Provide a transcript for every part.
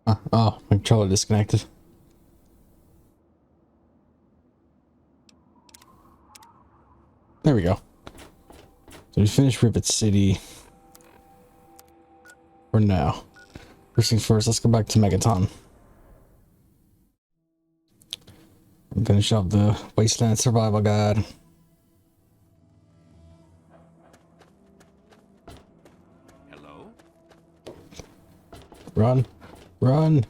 Oh, my controller disconnected. There we go. So we finished Rivet City for now. First things first, let's go back to Megaton and finish up the Wasteland Survival Guide. Hello? Run, run,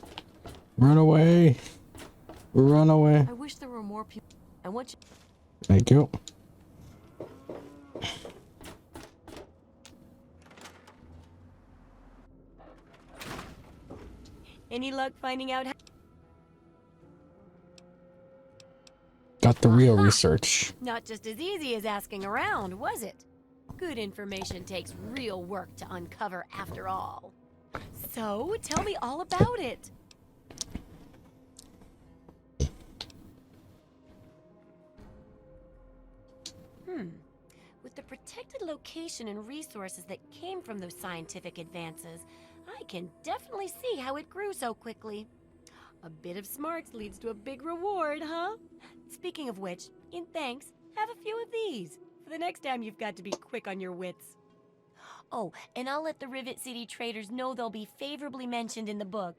run away, run away. I wish there were more people. I want you. Thank you. Any luck finding out how? Got the real Aha! research. Not just as easy as asking around, was it? Good information takes real work to uncover after all. So, tell me all about it. With the protected location and resources that came from those scientific advances, I can definitely see how it grew so quickly. A bit of smarts leads to a big reward, huh? Speaking of which, in thanks, have a few of these for the next time you've got to be quick on your wits. Oh, and I'll let the Rivet City traders know they'll be favorably mentioned in the book.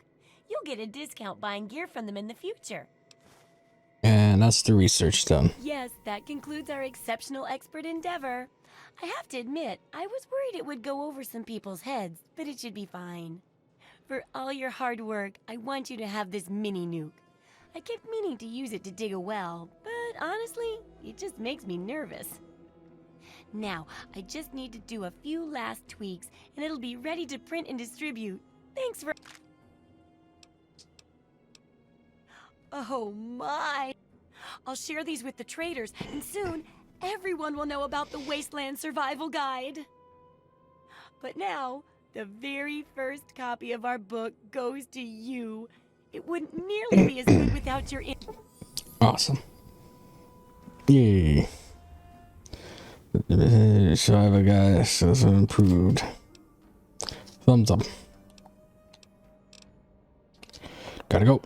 You'll get a discount buying gear from them in the future. And that's the research done. Yes, that concludes our exceptional expert endeavor. I have to admit, I was worried it would go over some people's heads, but it should be fine. For all your hard work, I want you to have this mini nuke. I kept meaning to use it to dig a well, but honestly, it just makes me nervous. Now, I just need to do a few last tweaks, and it'll be ready to print and distribute. Thanks for... Oh my! I'll share these with the traders, and soon, everyone will know about the Wasteland Survival Guide. But now, the very first copy of our book goes to you. It wouldn't nearly be as good without your... Awesome. Yay. Survivor guy says improved. Thumbs up. Gotta go.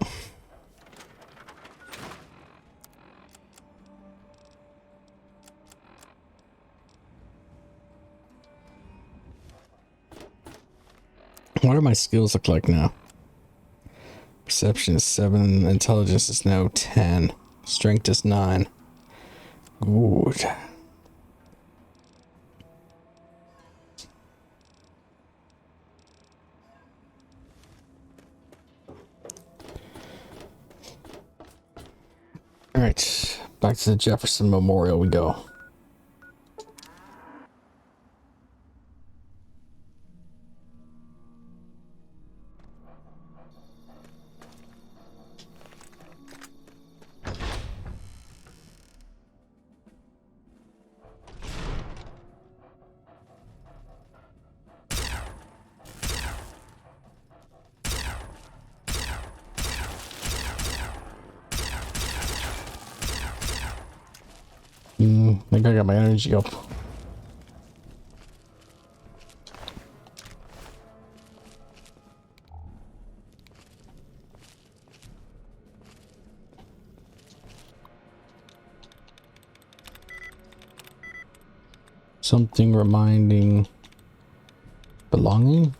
What do my skills look like now? Perception is 7, intelligence is now 10, strength is 9. Good. Alright, back to the Jefferson Memorial we go. I think I got my energy up. Something reminding belonging?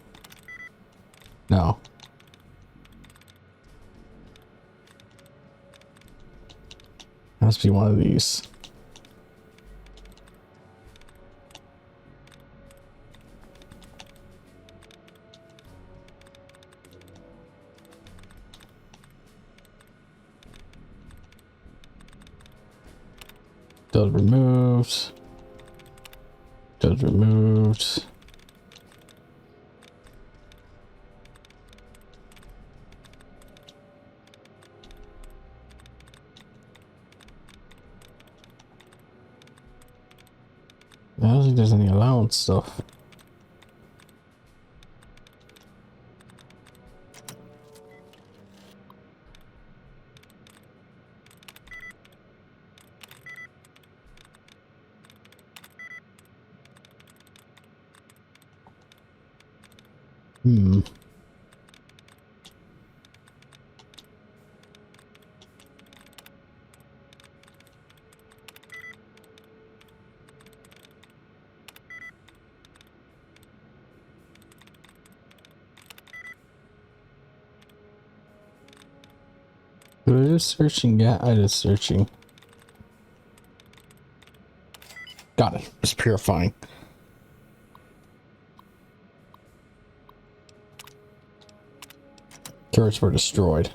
No. Must be one of these. Does removed. Does removed. I don't think there's any allowance stuff. Did I do searching? Yeah, I did searching. Got it. It's purifying. Turrets were destroyed.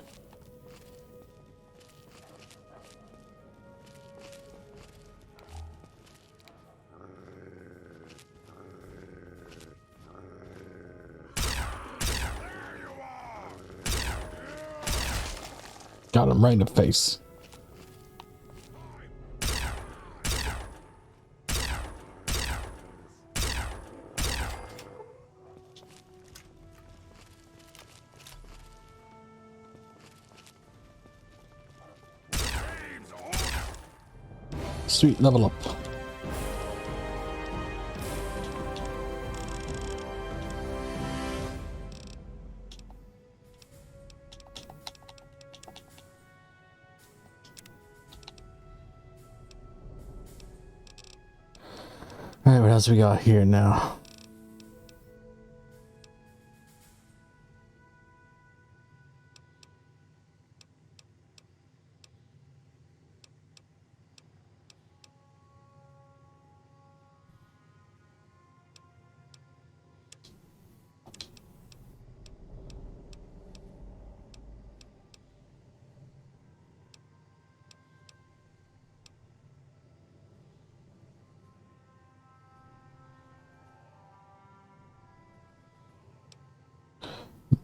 Got him right in the face. Sweet, level up. Alright, what else we got here now?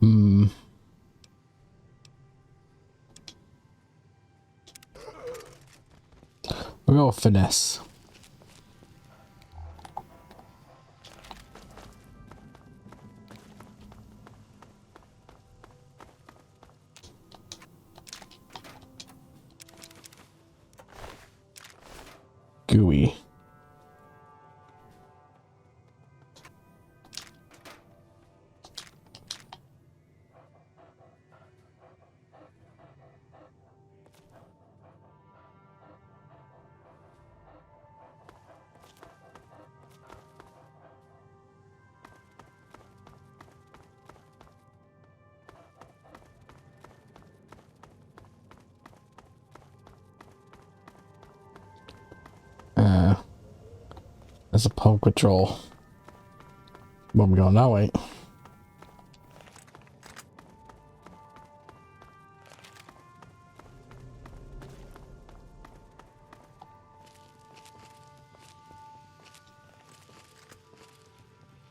Hmm. We'll go with finesse. Gooey. There's a pump control. But we're going that way.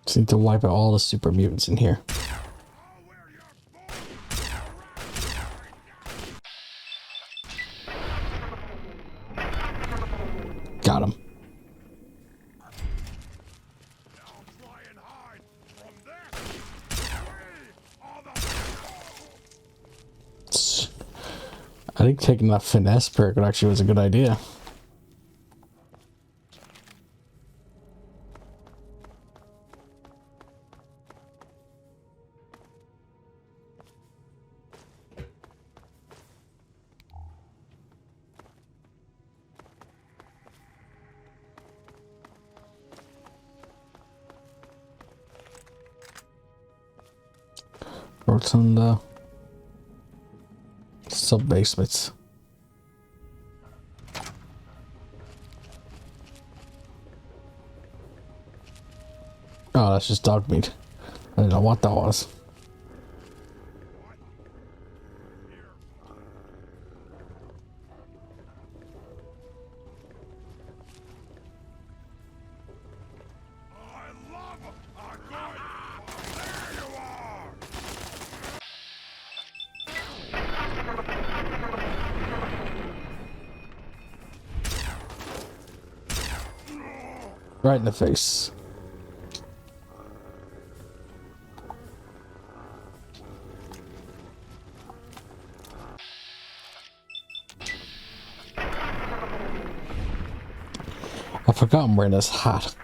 Just need to wipe out all the super mutants in here. Got him. I think taking that finesse perk actually was a good idea. Rotunda. Sub basements. Oh, that's just dog meat. I didn't know what that was. Right in the face. I forgot I'm wearing this hat.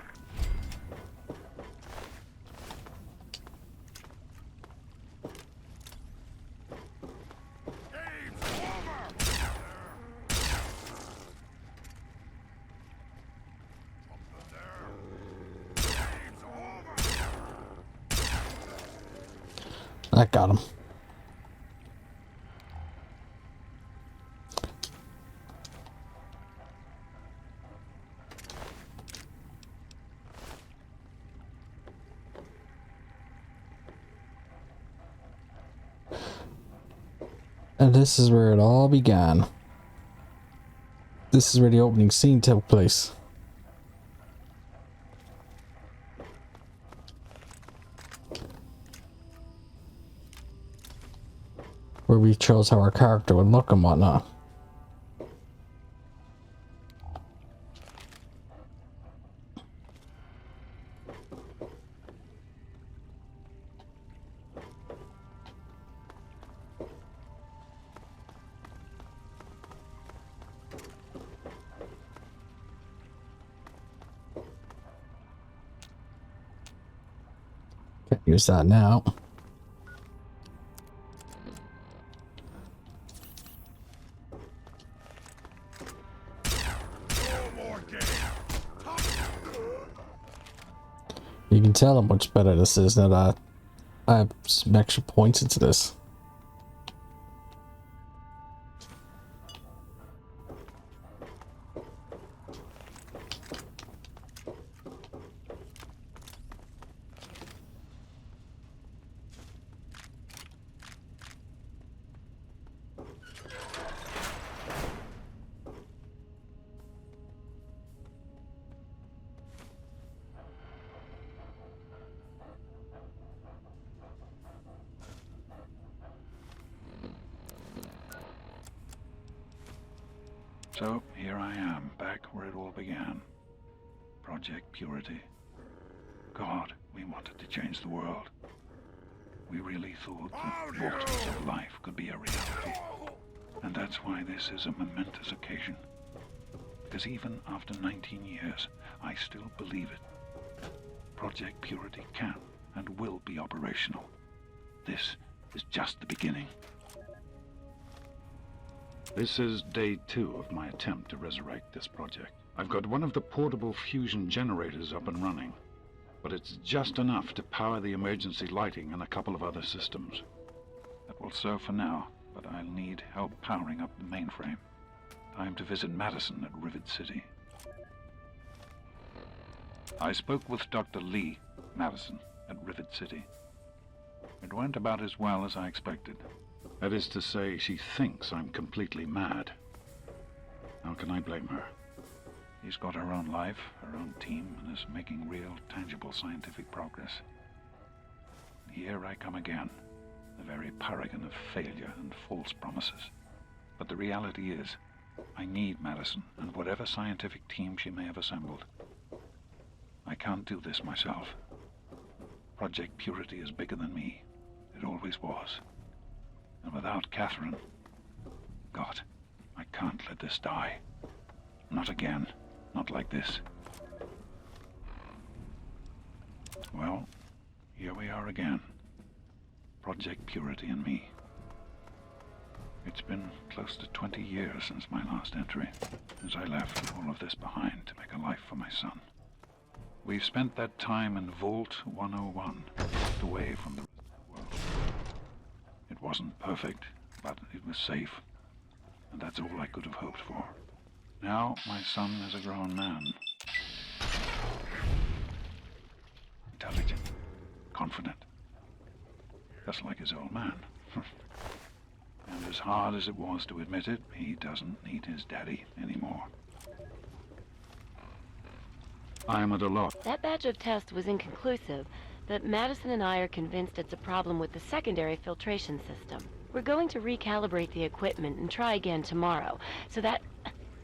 That got him. And this is where it all began. This is where the opening scene took place. Where we chose how our character would look and whatnot. Can't use that now. You can tell how much better this is now that I have some extra points into this. So, here I am, back where it all began. Project Purity. God, we wanted to change the world. We really thought that portals of life could be a reality. And that's why this is a momentous occasion. Because even after 19 years, I still believe it. Project Purity can and will be operational. This is just the beginning. This is day 2 of my attempt to resurrect this project. I've got one of the portable fusion generators up and running, but it's just enough to power the emergency lighting and a couple of other systems. That will serve for now, but I'll need help powering up the mainframe. Time to visit Madison at Rivet City. I spoke with Dr. Lee, Madison, at Rivet City. It went about as well as I expected. That is to say, she thinks I'm completely mad. How can I blame her? She's got her own life, her own team, and is making real, tangible scientific progress. Here I come again, the very paragon of failure and false promises. But the reality is, I need Madison and whatever scientific team she may have assembled. I can't do this myself. Project Purity is bigger than me. It always was. And without Catherine, God, I can't let this die. Not again. Not like this. Well, here we are again. Project Purity and me. It's been close to 20 years since my last entry, since I left all of this behind to make a life for my son. We've spent that time in Vault 101, tucked away from the world. It wasn't perfect, but it was safe, and that's all I could have hoped for. Now my son is a grown man. Intelligent, confident, just like his old man. And as hard as it was to admit it, he doesn't need his daddy anymore. I am at a loss. That batch of tests was inconclusive, but Madison and I are convinced it's a problem with the secondary filtration system. We're going to recalibrate the equipment and try again tomorrow, so that...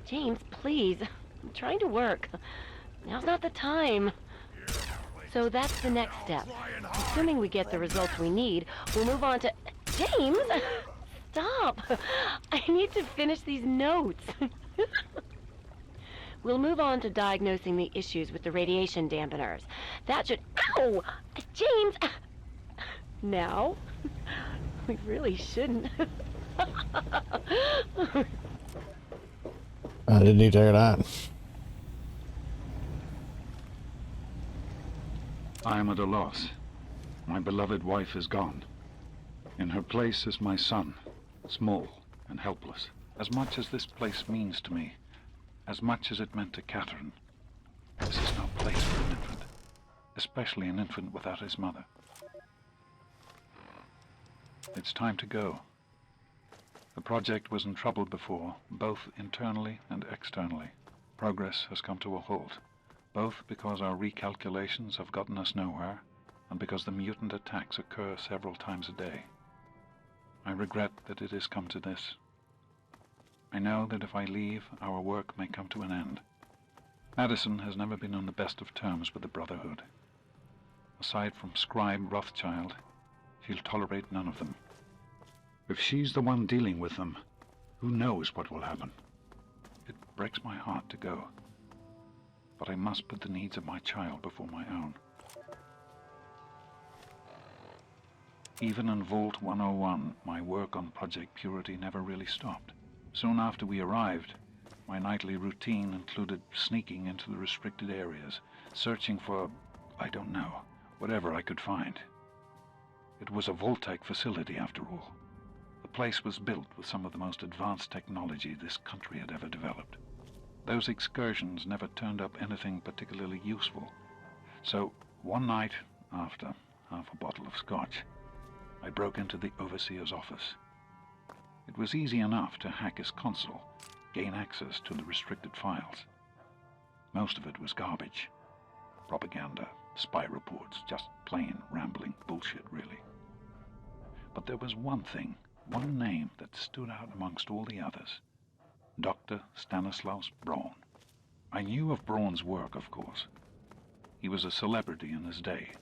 James, please. I'm trying to work. Now's not the time. So that's the next step. Assuming we get the results we need, we'll move on to... James! Stop! I need to finish these notes. We'll move on to diagnosing the issues with the radiation dampeners. That should... Ow! James! Now? We really shouldn't. I didn't need to hear that. I am at a loss. My beloved wife is gone. In her place is my son, small and helpless. As much as this place means to me, as much as it meant to Catherine, this is no place for an infant, especially an infant without his mother. It's time to go. The project was in trouble before, both internally and externally. Progress has come to a halt, both because our recalculations have gotten us nowhere, and because the mutant attacks occur several times a day. I regret that it has come to this. I know that if I leave, our work may come to an end. Madison has never been on the best of terms with the Brotherhood. Aside from Scribe Rothschild, she'll tolerate none of them. If she's the one dealing with them, who knows what will happen? It breaks my heart to go. But I must put the needs of my child before my own. Even in Vault 101, my work on Project Purity never really stopped. Soon after we arrived, my nightly routine included sneaking into the restricted areas, searching for, I don't know, whatever I could find. It was a Vault-Tec facility, after all. The place was built with some of the most advanced technology this country had ever developed. Those excursions never turned up anything particularly useful. So, one night, after half a bottle of scotch, I broke into the Overseer's office. It was easy enough to hack his console, gain access to the restricted files. Most of it was garbage. Propaganda, spy reports, just plain rambling bullshit, really. But there was one thing, one name that stood out amongst all the others. Dr. Stanislaus Braun. I knew of Braun's work, of course. He was a celebrity in his day,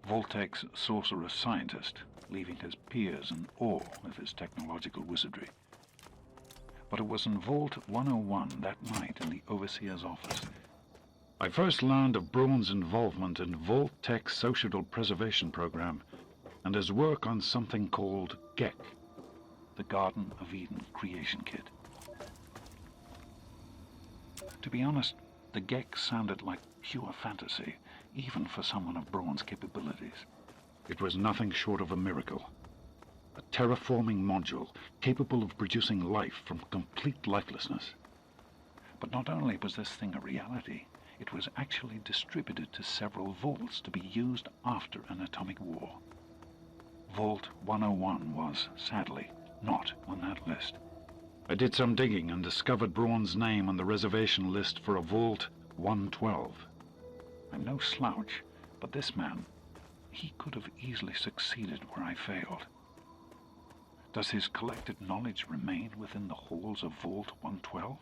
Vault-Tec's sorcerous scientist, leaving his peers in awe of his technological wizardry. But it was in Vault 101 that night in the Overseer's office I first learned of Braun's involvement in Vault-Tec's Social Preservation Program and his work on something called G.E.C.K, the Garden of Eden Creation Kit. To be honest, the G.E.C. sounded like pure fantasy, even for someone of Braun's capabilities. It was nothing short of a miracle. A terraforming module capable of producing life from complete lifelessness. But not only was this thing a reality, it was actually distributed to several vaults to be used after an atomic war. Vault 101 was, sadly, not on that list. I did some digging and discovered Braun's name on the reservation list for a Vault 112. I'm no slouch, but this man, he could have easily succeeded where I failed. Does his collected knowledge remain within the halls of Vault 112?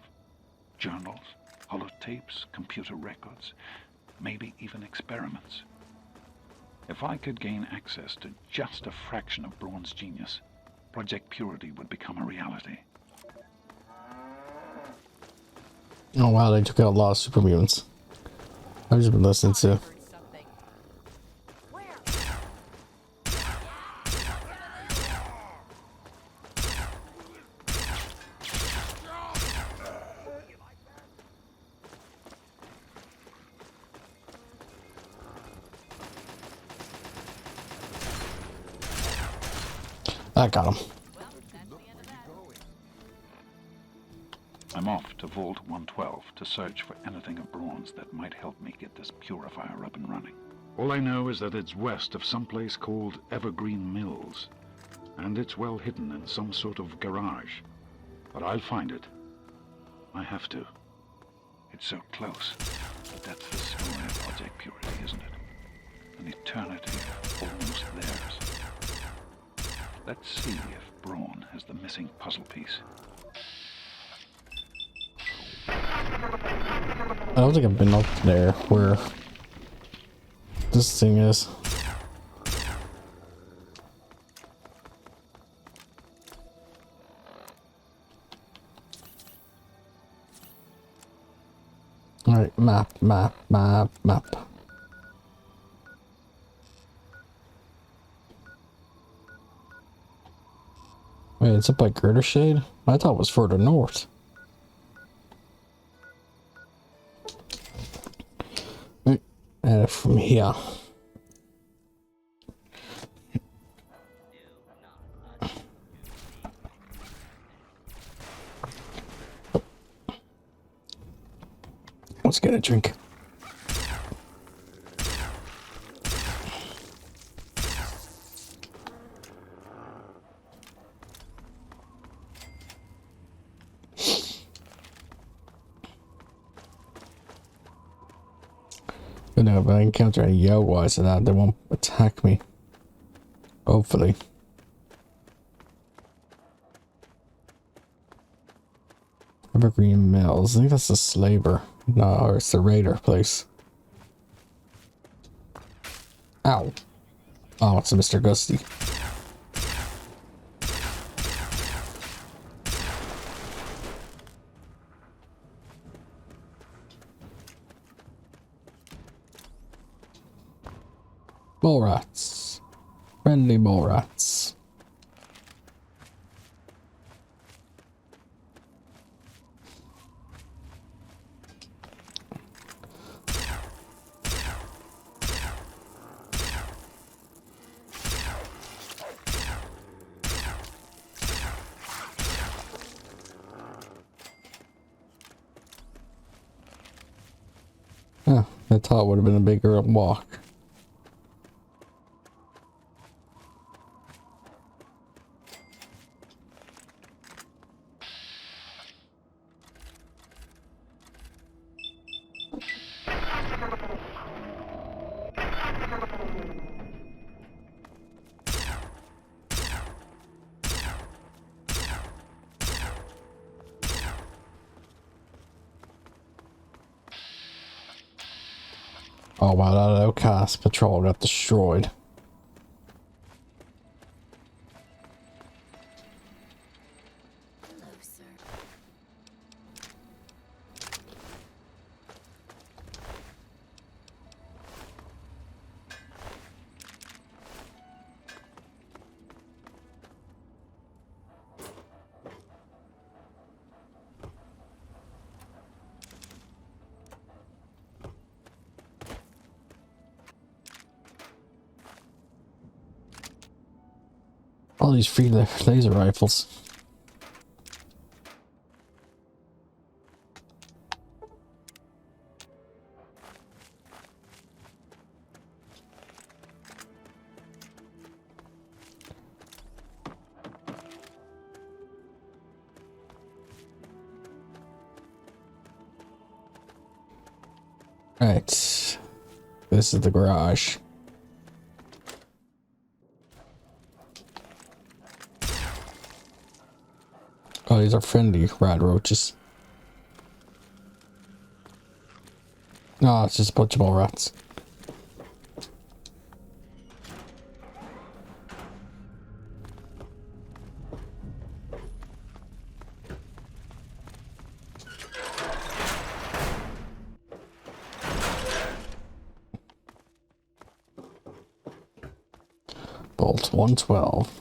Journals, holotapes, computer records, maybe even experiments. If I could gain access to just a fraction of Braun's genius, Project Purity would become a reality. Oh wow, they took out a lot of Super Mutants. I've just been listening to. I got him. I'm off to Vault 112 to search for anything of Braun's that might help me get this purifier up and running. All I know is that it's west of some place called Evergreen Mills, and it's well hidden in some sort of garage. But I'll find it. I have to. It's so close. But that's the story of Project Purity, isn't it? An eternity almost theirs. Let's see if Braun has the missing puzzle piece. I don't think I've been up there where this thing is. Alright, map. Wait, it's up by Greater Shade? I thought it was further north. From here. Let's get a drink. But no, if I encounter any Yowguys or that, they won't attack me. Hopefully. Evergreen Mills. I think that's the slaver. No, or it's the raider place. Ow. Oh, it's a Mr. Gusty. Mole rats. Friendly mole rats. Oh, I thought it would have been a bigger walk. Oh wow, that outcast patrol got destroyed. Hello, sir. All these free laser rifles. Right. This is the garage. Oh, these are friendly rad roaches. No, it's just a bunch of mole rats. Bolt 112.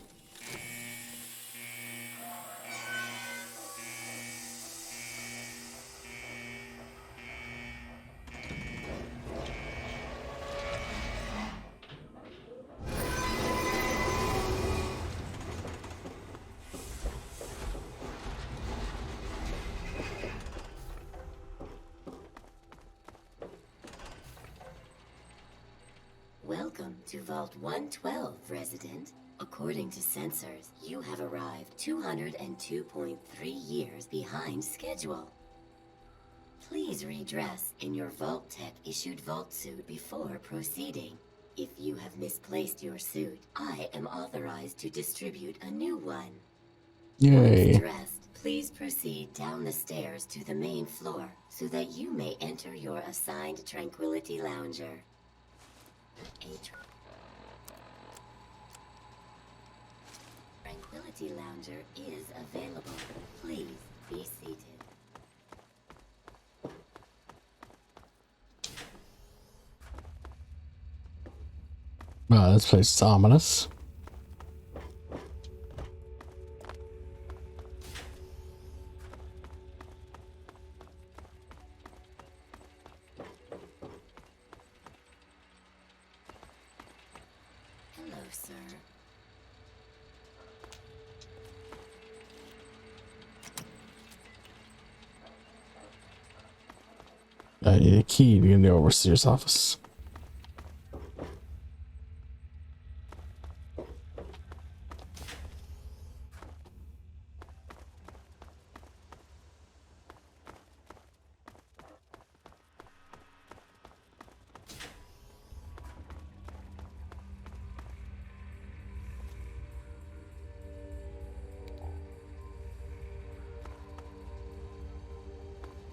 Welcome to Vault 112, resident. According to sensors, you have arrived 202.3 years behind schedule. Please redress in your Vault Tech issued Vault suit before proceeding. If you have misplaced your suit, I am authorized to distribute a new one. Yay. Once dressed, please proceed down the stairs to the main floor so that you may enter your assigned Tranquility Lounger. Tranquility Lounger is available. Please be seated. Wow, this place is ominous. Hello, sir. I need a key to get in the overseer's office.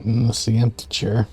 It's the empty chair.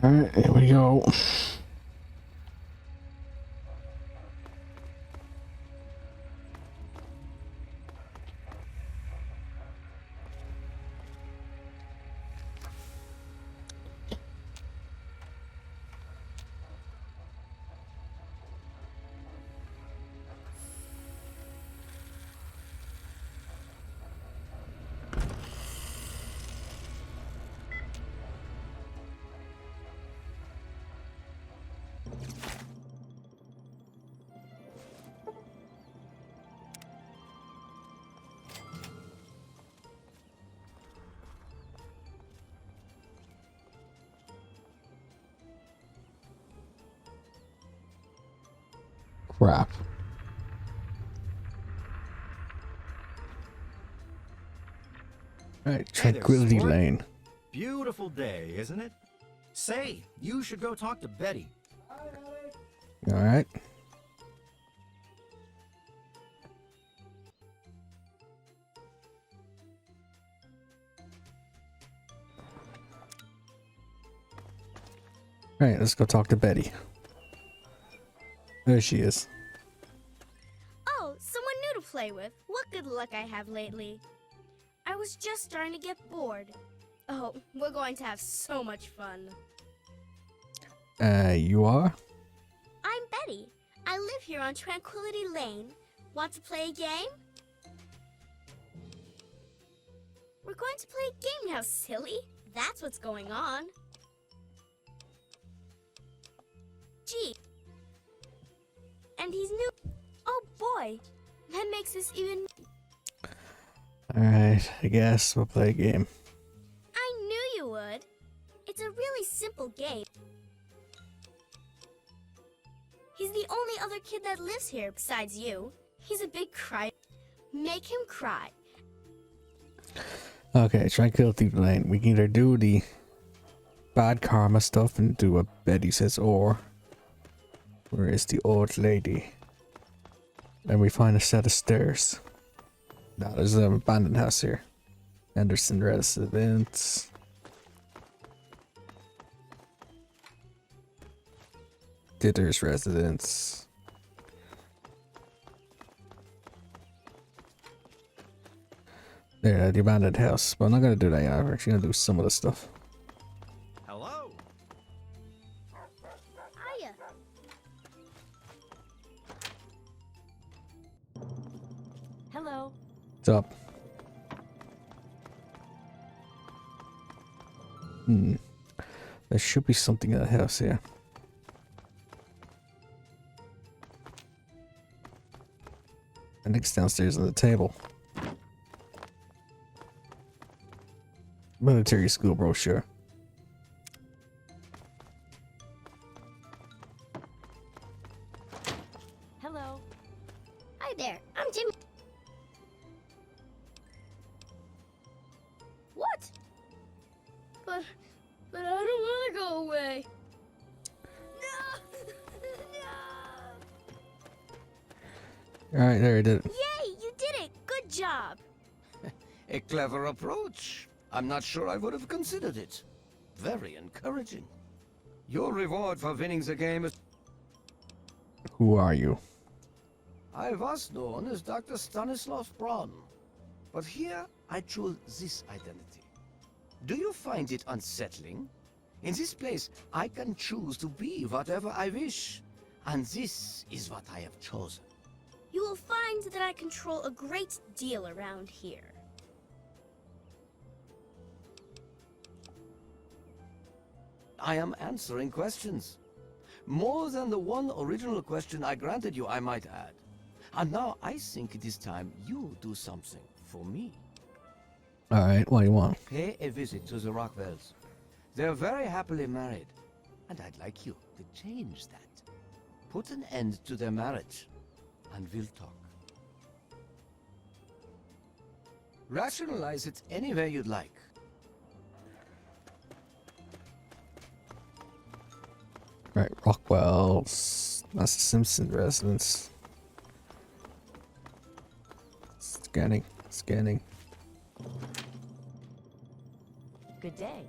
Alright, here we go. Crap. Alright, Hey there, Tranquility sport. Lane. Beautiful day, isn't it? Say, you should go talk to Betty. Alright. Alright, let's go talk to Betty. There she is. Oh, someone new to play with. What good luck I have lately. I was just starting to get bored. Oh, we're going to have so much fun. You are? I'm Betty. I live here on Tranquility Lane. Want to play a game? We're going to play a game now, silly. That's what's going on. Gee. And he's new. Oh boy. That makes this even... Alright, I guess we'll play a game. I knew you would. It's a really simple game. He's the only other kid that lives here besides you. He's a big cry. Make him cry. Okay, Tranquility Lane. We can either do the bad karma stuff and do what Betty says, or where is the old lady? And we find a set of stairs. Now there's an abandoned house here. Anderson residence. Ditter's residence. There, the abandoned house. But I'm not gonna do that yet. We're actually gonna do some of the stuff. Hello. Hiya. Hello. What's up? There should be something in the house here. I think it's downstairs on the table. Military school brochure. Hello. Hi there. I'm Jimmy. What? But I don't want to go away. No! Alright, there, I did it. Yay, you did it! Good job! A clever approach. I'm not sure I would have considered it. Very encouraging. Your reward for winning the game is... Who are you? I was known as Dr. Stanislaus Braun. But here, I chose this identity. Do you find it unsettling? In this place, I can choose to be whatever I wish. And this is what I have chosen. You will find that I control a great deal around here. I am answering questions. More than the one original question I granted you, I might add. And now I think it is time you do something for me. Alright, what do you want? Pay a visit to the Rockwells. They're very happily married, and I'd like you to change that. Put an end to their marriage, and we'll talk. Rationalize it any way you'd like. Right, Rockwell's. That's the Simpson residence. Scanning, scanning. Good day.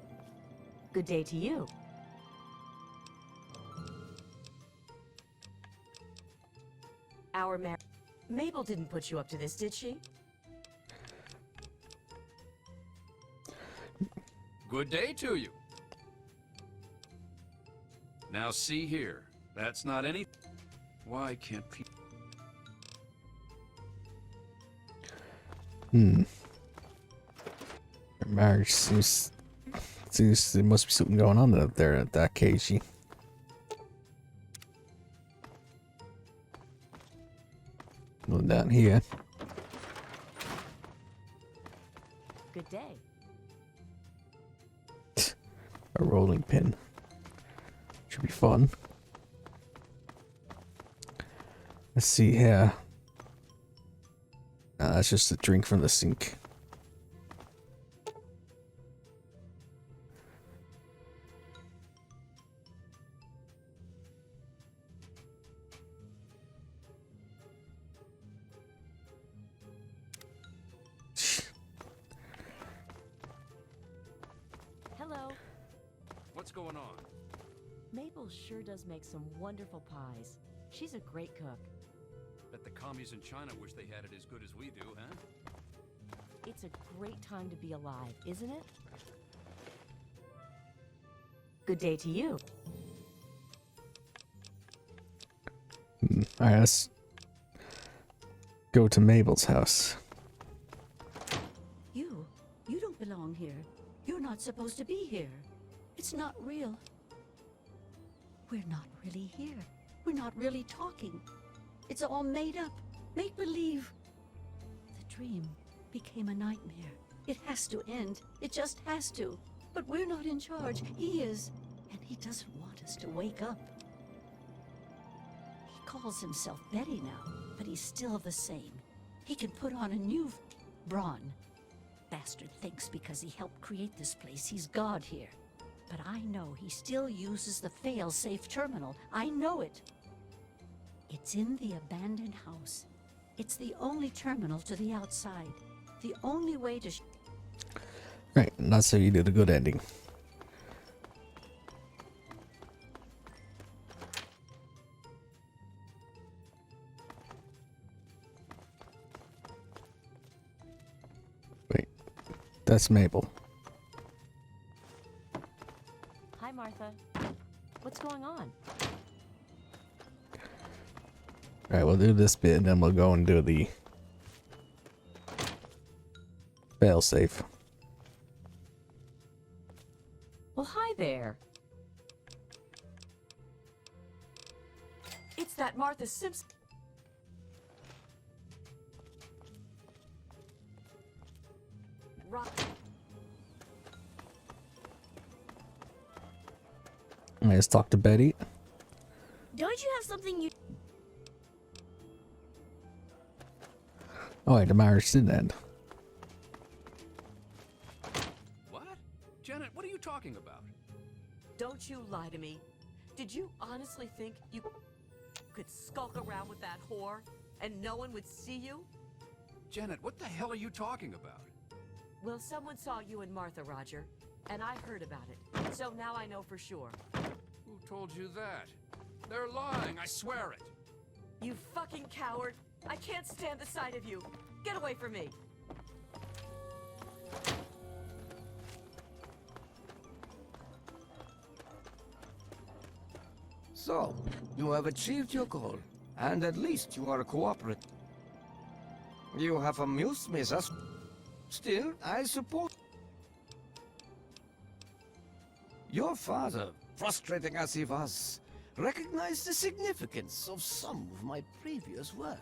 Good day to you. Our Mabel didn't put you up to this, did she? Good day to you. Now see here, that's not any... Why can't people... Their marriage seems there must be something going on up there at that KG. Going down here. Good day. A rolling pin. Should be fun. Let's see here. That's just a drink from the sink. Hello. What's going on? Mabel sure does make some wonderful pies. She's a great cook. Bet the commies in China wish they had it as good as we do, huh? It's a great time to be alive, isn't it? Good day to you. Alright, let's go to Mabel's house. You don't belong here. You're not supposed to be here. It's not real. We're not really here. We're not really talking. It's all made up. Make believe. The dream became a nightmare. It has to end. It just has to. But we're not in charge. He is. And he doesn't want us to wake up. He calls himself Betty now, but he's still the same. He can put on a new Braun. Bastard thinks because he helped create this place, he's God here. But I know he still uses the fail-safe terminal. I know it. It's in the abandoned house. It's the only terminal to the outside. The only way to... Right, and that's how you did a good ending. Wait, that's Mabel. Hi, Martha. What's going on? Alright, we'll do this bit and then we'll go and do the failsafe. Well, hi there. It's that Martha Simpson. Let's talk to Betty. Don't you have something you... Oh wait, the marriage didn't end. What? Janet, what are you talking about? Don't you lie to me. Did you honestly think you could skulk around with that whore? and no one would see you? Janet, what the hell are you talking about? Well, someone saw you and Martha, Roger, and I heard about it. So now I know for sure. Who told you that? They're lying, I swear it. You fucking coward! I can't stand the sight of you! Get away from me! So, you have achieved your goal, and at least you are cooperative. You have amused me thus. Still, I suppose your father, frustrating as he was, recognized the significance of some of my previous work.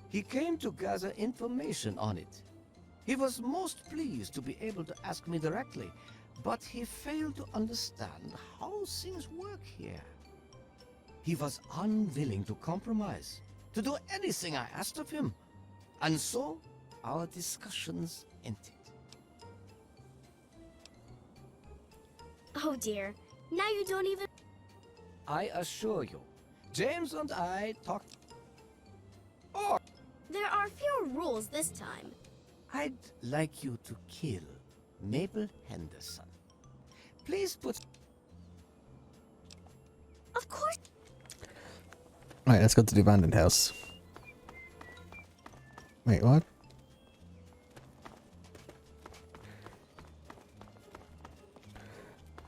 He came to gather information on it. He was most pleased to be able to ask me directly, but he failed to understand how things work here. He was unwilling to compromise, to do anything I asked of him, and so our discussions ended. Oh dear, now you don't even... I assure you, James and I talked... Or There are fewer rules this time. I'd like you to kill Mabel Henderson. Please put... Of course. Alright, let's go to the abandoned house. Wait, what?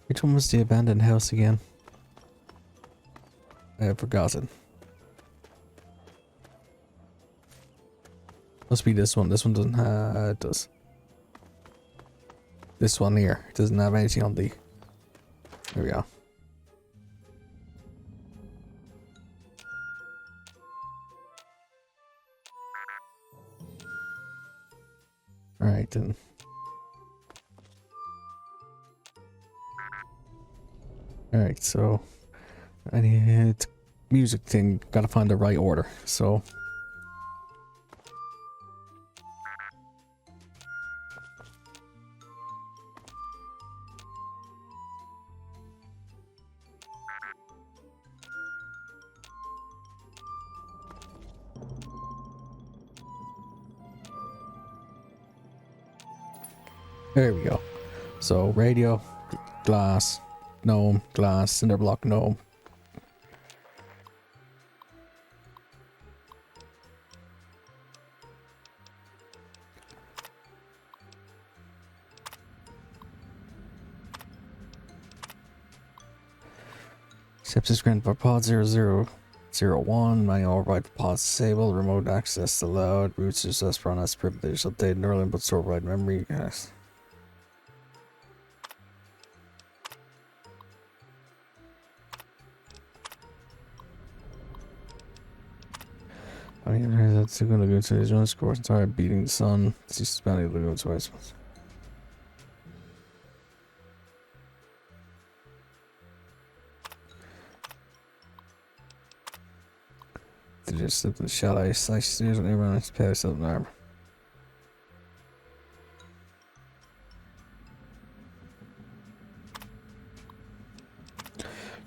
Which one was the abandoned house again? I have forgotten. Must be this one. This one doesn't have... it does. This one here. It doesn't have anything on the... There we go. Alright then. Alright, so... I need... music thing. Gotta find the right order, so... There we go. So, radio, glass, gnome, glass, cinder block, gnome. Sepsis granted for pod 0001. Manual override for pod disabled. Remote access allowed. Root success run as privilege. Updated neural input store override memory. Yes. I mean, that's going to go to his own score. Sorry, beating the sun. It's just about to go to ice. To just slip the shell ice. I stairs on everyone else pass up an arm.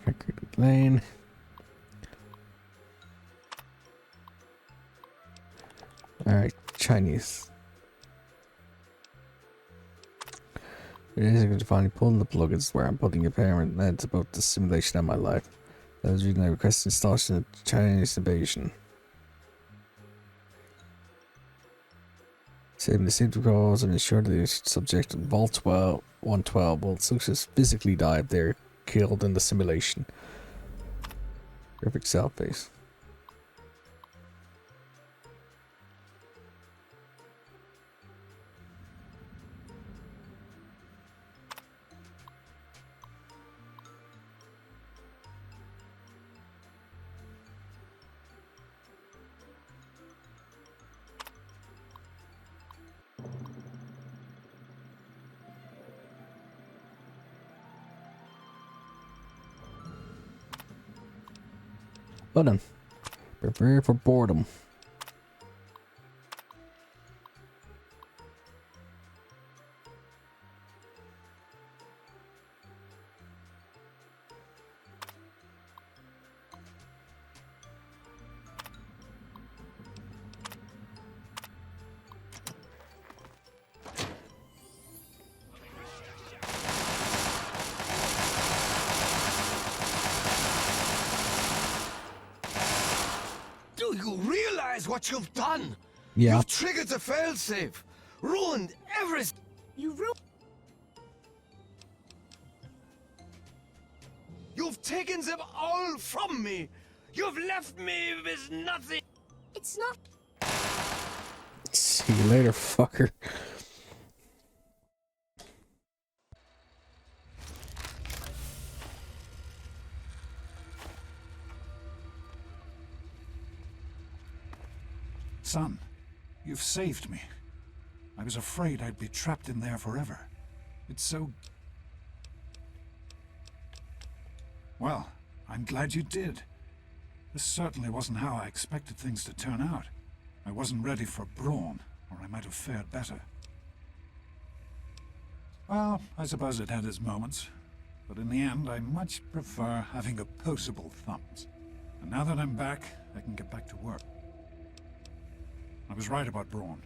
Tranquility Lane. Alright, Chinese. It is going to finally pull the plug. It's where I'm putting your parent meds about the simulation of my life. That was the reason I requested installation of Chinese invasion. Saving the safety calls and ensure that the subject in Vault 112 will success physically die if they're killed in the simulation. Perfect self face. Well then, prepare for boredom. you realize what you've done? Yeah. You've triggered the failsafe. Ruined everything. You ruined. You've taken them all from me. You've left me with nothing. It's not. See you later, fucker. Son, you've saved me. I was afraid I'd be trapped in there forever. It's so... Well, I'm glad you did. This certainly wasn't how I expected things to turn out. I wasn't ready for Braun, or I might have fared better. Well, I suppose it had its moments. But in the end, I much prefer having opposable thumbs. And now that I'm back, I can get back to work. I was right about Braun.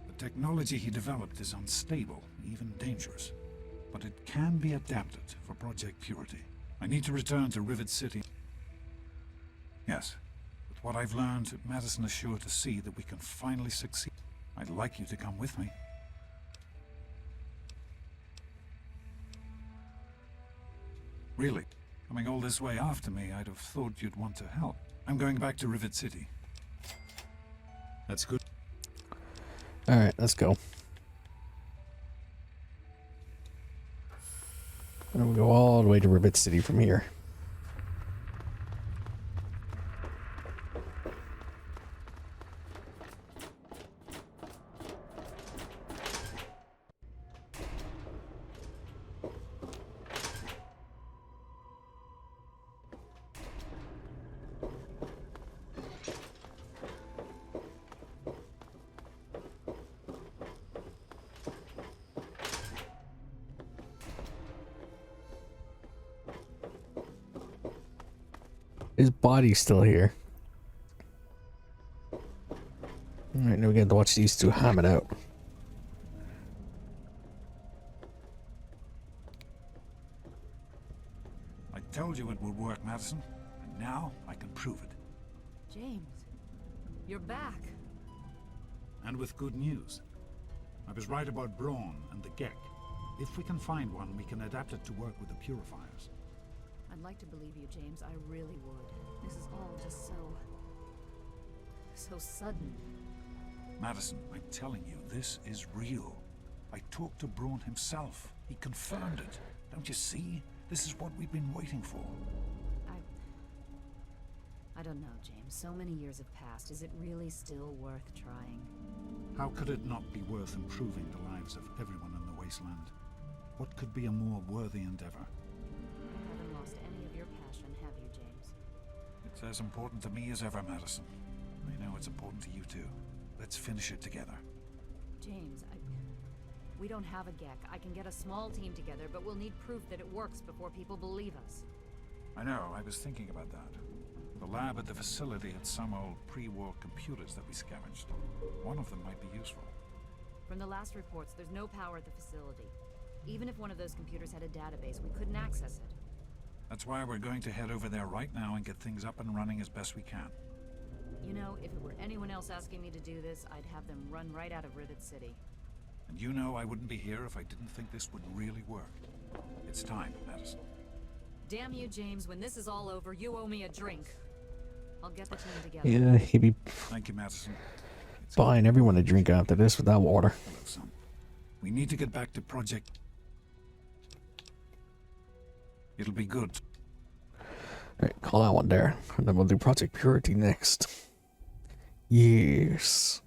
The technology he developed is unstable, even dangerous. But it can be adapted for Project Purity. I need to return to Rivet City. Yes, with what I've learned, Madison is sure to see that we can finally succeed. I'd like you to come with me. Really? Coming all this way after me, I'd have thought you'd want to help. I'm going back to Rivet City. That's good. Alright, let's go. And we'll go all the way to Rivet City from here. His body's still here. Alright, now we get to watch these two ham it out. I told you it would work, Madison. And now I can prove it. James, you're back. And with good news. I was right about Braun and the G.E.C.K. If we can find one, we can adapt it to work with the purifiers. I'd like to believe you, James. I really would. This is all just so sudden. Madison, I'm telling you, this is real. I talked to Braun himself. He confirmed it. Don't you see? This is what we've been waiting for. I don't know, James. So many years have passed. Is it really still worth trying? How could it not be worth improving the lives of everyone in the wasteland? What could be a more worthy endeavor? You haven't lost any of your passion, have you, James? It's as important to me as ever, Madison. I know it's important to you too. Let's finish it together. James, we don't have a G.E.C.K. I can get a small team together, but we'll need proof that it works before people believe us. I know, I was thinking about that. The lab at the facility had some old pre-war computers that we scavenged. One of them might be useful. From the last reports, there's no power at the facility. Even if one of those computers had a database, we couldn't access it. That's why we're going to head over there right now and get things up and running as best we can. You know, if it were anyone else asking me to do this, I'd have them run right out of Rivet City. And you know I wouldn't be here if I didn't think this would really work. It's time, Madison. Damn you, James. When this is all over, you owe me a drink. I'll get the team together. Yeah, he'd be Thank you, Madison. buying everyone a drink after this without water. Hello, son. We need to get back to Project... It'll be good. Alright, call that one there. And then we'll do Project Purity next. Yes.